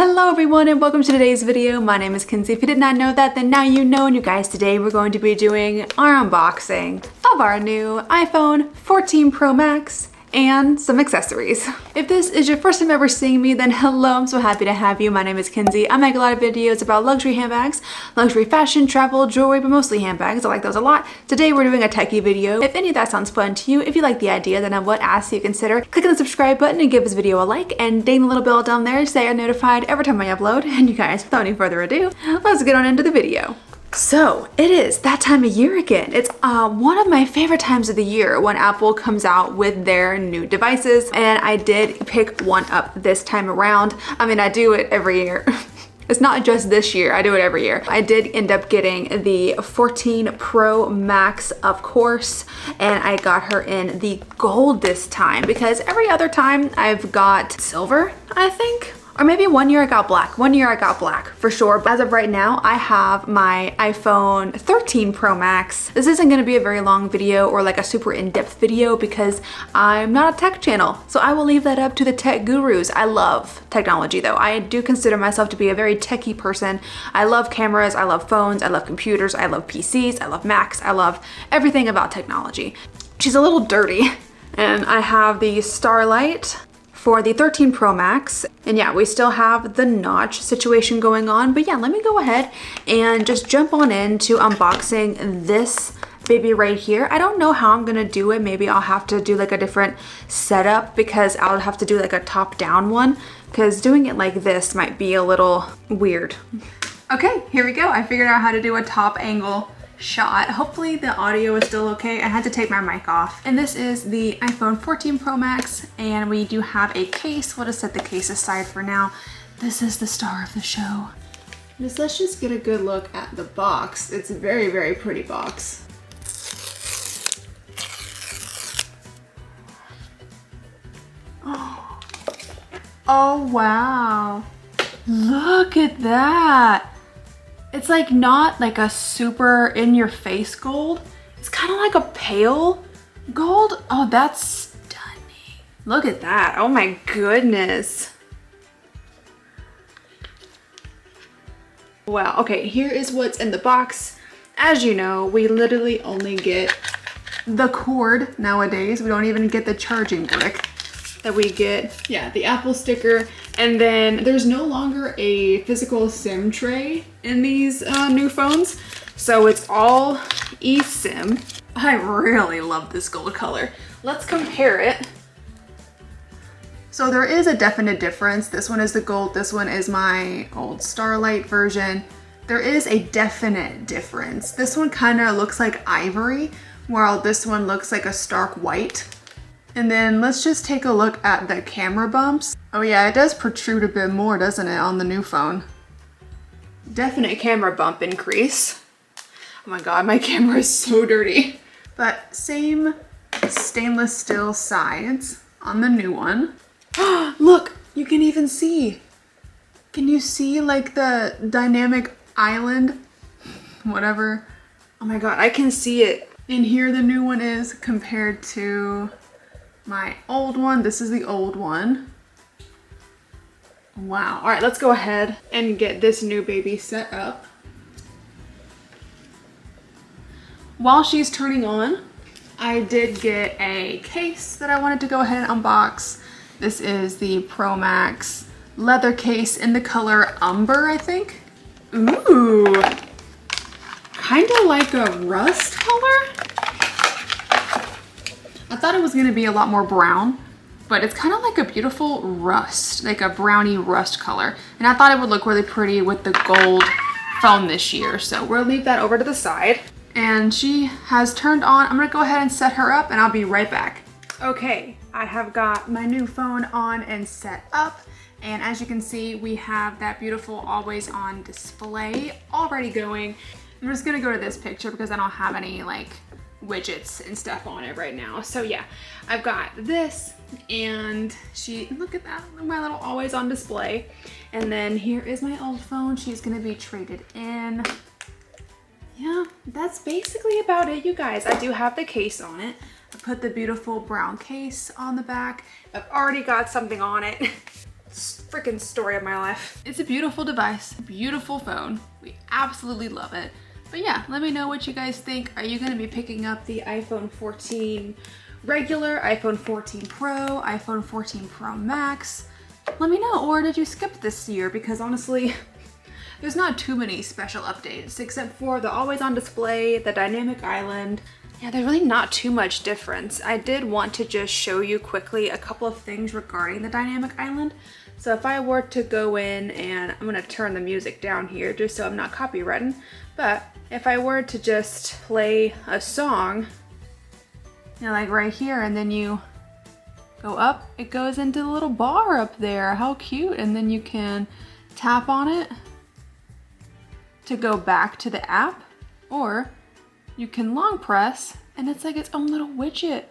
Hello everyone and welcome to today's video. My name is Kinsey. If you did not know that, then now you know. And you guys, today we're going to be doing our unboxing of our new iPhone 14 Pro Max and some accessories. If this is your first time ever seeing me, then hello, I'm so happy to have you. My name is Kinsey. I make a lot of videos about luxury handbags, luxury fashion, travel, jewelry, but mostly handbags. I like those a lot. Today we're doing a techie video. If any of that sounds fun to you, if you like the idea, then I would ask you to consider clicking the subscribe button and give this video a like and ding the little bell down there so you're notified every time I upload. And you guys, without any further ado, let's get on into the video. So it is that time of year again. It's one of my favorite times of the year when Apple comes out with their new devices, and I did pick one up this time around. I mean, I do it every year. It's not just this year, I do it every year. I did end up getting the 14 Pro Max, of course, and I got her in the gold this time because every other time I've got silver, I think. Or maybe one year I got black. One year I got black for sure. But as of right now, I have my iPhone 13 Pro Max. This isn't gonna be a very long video or like a super in-depth video because I'm not a tech channel. So I will leave that up to the tech gurus. I love technology though. I do consider myself to be a very techie person. I love cameras, I love phones, I love computers, I love PCs, I love Macs, I love everything about technology. She's a little dirty. And I have the Starlight for the 13 Pro Max. And yeah, we still have the notch situation going on. But yeah, let me go ahead and just jump on into unboxing this baby right here. I don't know how I'm gonna do it. Maybe I'll have to do like a different setup because I'll have to do like a top-down one because doing it like this might be a little weird. Okay, here we go. I figured out how to do a top angle shot. Hopefully the audio is still okay. I had to take my mic off. And this is the iPhone 14 Pro Max, and we do have a case. We'll just set the case aside for now. This is the star of the show. Let's just get a good look at the box. It's a very, very pretty box. Oh wow. Look at that. It's like not like a super in-your-face gold. It's kind of like a pale gold. Oh, that's stunning. Look at that. Oh my goodness. Wow. Okay, here is what's in the box. As you know, we literally only get the cord nowadays. We don't even get the charging brick that we get. Yeah, the Apple sticker. And then there's no longer a physical SIM tray in these new phones. So it's all eSIM. I really love this gold color. Let's compare it. So there is a definite difference. This one is the gold, this one is my old Starlight version. There is a definite difference. This one kind of looks like ivory, while this one looks like a stark white. And then let's just take a look at the camera bumps. Oh yeah, it does protrude a bit more, doesn't it, on the new phone? Definite camera bump increase. Oh my god, my camera is so dirty. But same stainless steel sides on the new one. Look, you can even see. Can you see like the dynamic island? Whatever. Oh my god, I can see it. And here the new one is compared to my old one. This is the old one. Wow. All right, let's go ahead and get this new baby set up. While she's turning on, I did get a case that I wanted to go ahead and unbox. This is the Pro Max leather case in the color Umber, I think. Ooh, kind of like a rust color. I thought it was gonna be a lot more brown, but it's kind of like a beautiful rust, like a brownie rust color. And I thought it would look really pretty with the gold phone this year. So we'll leave that over to the side. And she has turned on. I'm gonna go ahead and set her up and I'll be right back. Okay, I have got my new phone on and set up. And as you can see, we have that beautiful always on display already going. I'm just gonna go to this picture because I don't have any like widgets and stuff on it right now. So yeah, I've got this and look at that, my little always on display. And then here is my old phone. She's gonna be traded in. Yeah, that's basically about it, you guys. I do have the case on it. I put the beautiful brown case on the back. I've already got something on it. freaking story of my life. It's a beautiful device, beautiful phone. We absolutely love it. But yeah, let me know what you guys think. Are you gonna be picking up the iPhone 14 regular, iPhone 14 Pro, iPhone 14 Pro Max? Let me know, or did you skip this year? Because honestly, there's not too many special updates except for the always on display, the dynamic island. Yeah, there's really not too much difference. I did want to just show you quickly a couple of things regarding the dynamic island. So if I were to go in, and I'm gonna turn the music down here just so I'm not copywritten, but if I were to just play a song, you know, like right here, and then you go up, it goes into the little bar up there. How cute. And then you can tap on it to go back to the app, or you can long press and it's like its own little widget.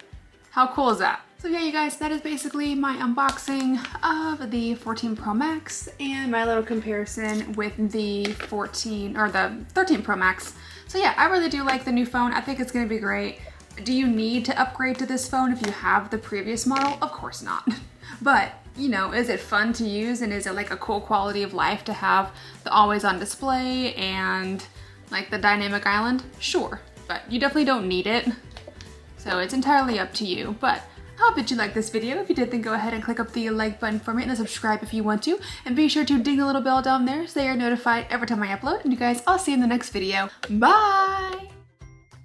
How cool is that? So yeah, you guys, that is basically my unboxing of the 14 Pro Max and my little comparison with the 14 or the 13 Pro Max. So yeah, I really do like the new phone. I think it's gonna be great. Do you need to upgrade to this phone if you have the previous model? Of course not. But, you know, is it fun to use, and is it like a cool quality of life to have the always on display and like the dynamic island? Sure, but you definitely don't need it. So it's entirely up to you. But I hope that you liked this video. If you did, then go ahead and click up the like button for me and subscribe if you want to. And be sure to ding the little bell down there so you're notified every time I upload. And you guys, I'll see you in the next video. Bye!